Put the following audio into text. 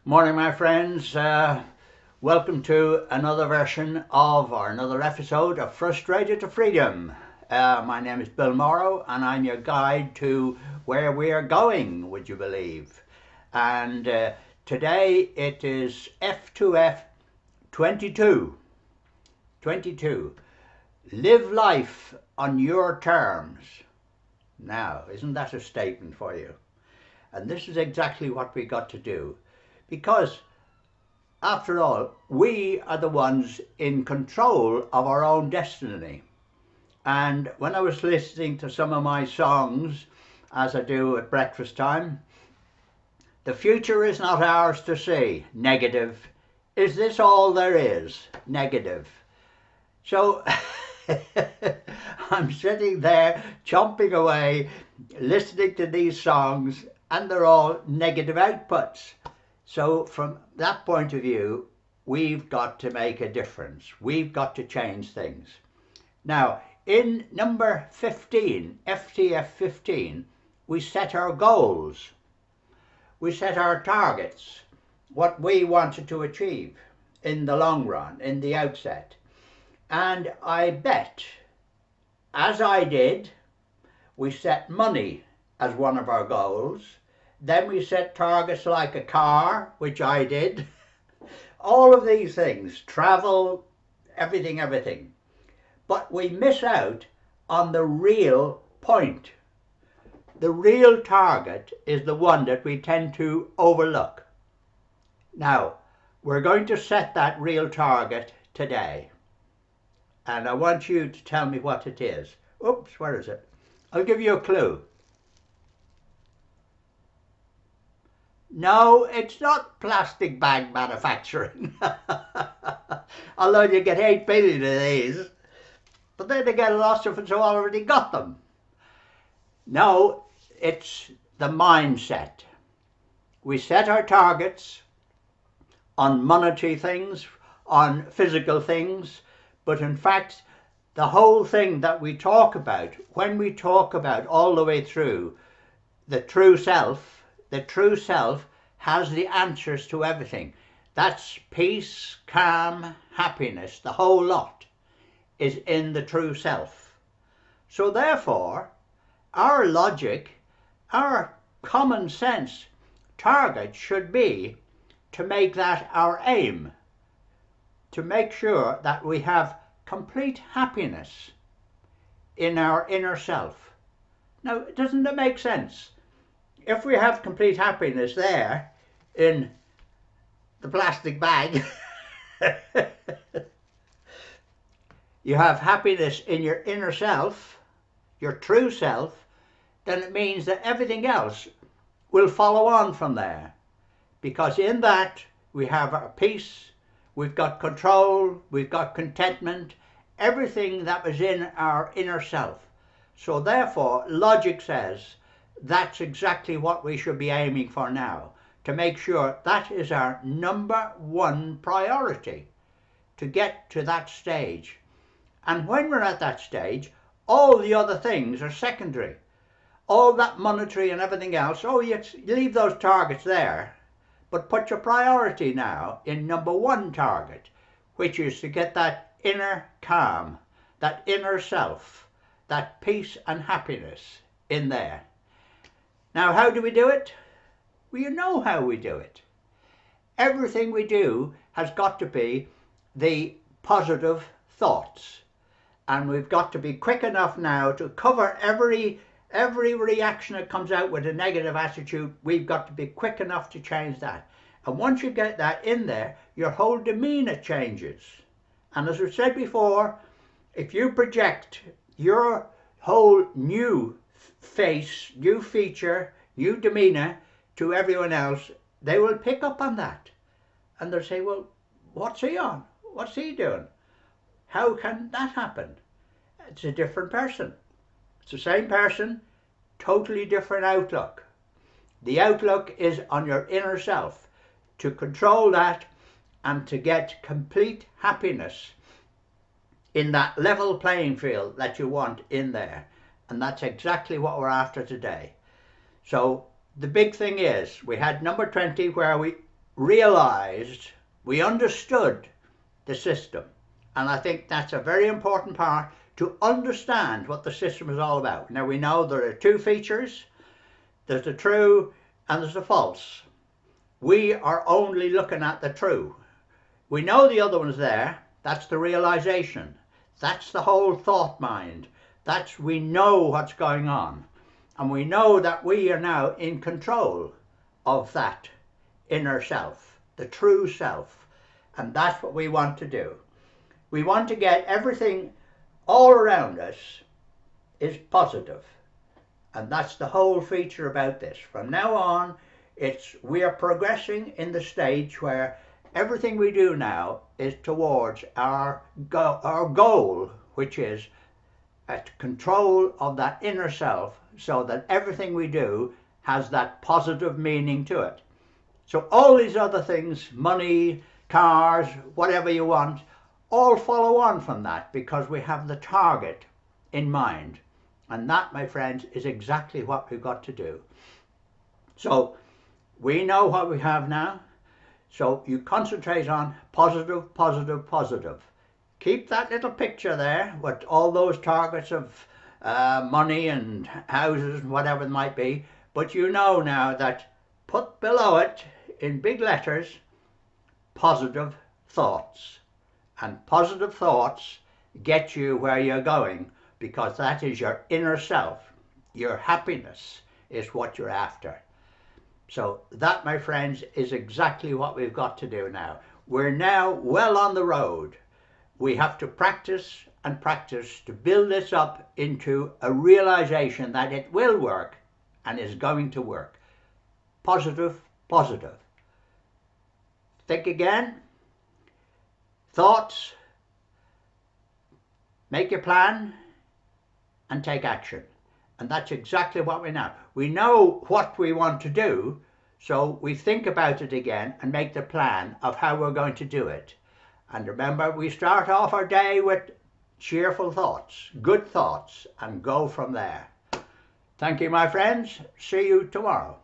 Morning, my friends. Welcome to another version of, or another episode of Frustrated to Freedom. My name is Bill Morrow, and I'm your guide to where we are going, would you believe? And today it is F2F 22. 22. Live life on your terms. Now, isn't that a statement for you? And this is exactly what we got to do. Because, after all, we are the ones in control of our own destiny. And when I was listening to some of my songs, as I do at breakfast time, the future is not ours to see. Negative. Is this all there is? Negative. So I'm sitting there chomping away, listening to these songs, and they're all negative outputs. So from that point of view, we've got to make a difference. We've got to change things. Now, in number 15, FTF 15, we set our goals. We set our targets, what we wanted to achieve in the long run, in the outset. And I bet, as I did, we set money as one of our goals. Then we set targets like a car, which I did. All of these things, travel, everything. But we miss out on the real point. The real target is the one that we tend to overlook. Now, we're going to set that real target today. And I want you to tell me what it is. Oops, where is it? I'll give you a clue. No, it's not plastic bag manufacturing. Although you get 8 billion of these. But then again, lots of us have already got them. No, it's the mindset. We set our targets on monetary things, on physical things, but in fact, the whole thing that we talk about, when we talk about all the way through the true self has the answers to everything. That's peace, calm, happiness, the whole lot is in the true self. So therefore, our logic, our common sense target should be to make that our aim, to make sure that we have complete happiness in our inner self. Now, doesn't that make sense? If we have complete happiness there in the plastic bag, you have happiness in your inner self, your true self, then it means that everything else will follow on from there. Because in that we have our peace, we've got control, we've got contentment, everything that was in our inner self. So therefore, logic says, that's exactly what we should be aiming for now, to make sure that is our number one priority, to get to that stage. And when we're at that stage, all the other things are secondary. All that monetary and everything else, you leave those targets there, but put your priority now in number one target, which is to get that inner calm, that inner self, that peace and happiness in there. Now, how do we do it? Well, you know how we do it. Everything we do has got to be the positive thoughts. And we've got to be quick enough now to cover every reaction that comes out with a negative attitude. We've got to be quick enough to change that. And once you get that in there, your whole demeanor changes. And as we said before, if you project your whole new face, new feature, new demeanor to everyone else, they will pick up on that. And they'll say, well, what's he on? What's he doing? How can that happen? It's a different person. It's the same person, totally different outlook. The outlook is on your inner self, to control that and to get complete happiness in that level playing field that you want in there. And that's exactly what we're after today. So the big thing is, we had number 20 where we realized, we understood the system. And I think that's a very important part, to understand what the system is all about. Now we know there are two features. There's the true and there's the false. We are only looking at the true. We know the other one's there. That's the realization. That's the whole thought mind. We know what's going on. And we know that we are now in control of that inner self, the true self. And that's what we want to do. We want to get everything all around us is positive. And that's the whole feature about this. From now on, we are progressing in the stage where everything we do now is towards our goal, which is at control of that inner self, so that everything we do has that positive meaning to it. So all these other things, money, cars, whatever you want, all follow on from that, because we have the target in mind. And that, my friends, is exactly what we've got to do. So we know what we have now. So you concentrate on positive, positive, positive. Keep that little picture there with all those targets of money and houses and whatever it might be. But you know now that put below it in big letters, positive thoughts. And positive thoughts get you where you're going, because that is your inner self. Your happiness is what you're after. So that, my friends, is exactly what we've got to do now. We're now well on the road. We have to practice and practice to build this up into a realization that it will work and is going to work. Positive, positive. Think again. Thoughts. Make your plan and take action. And that's exactly what we know. We know what we want to do, so we think about it again and make the plan of how we're going to do it. And remember, we start off our day with cheerful thoughts, good thoughts, and go from there. Thank you, my friends. See you tomorrow.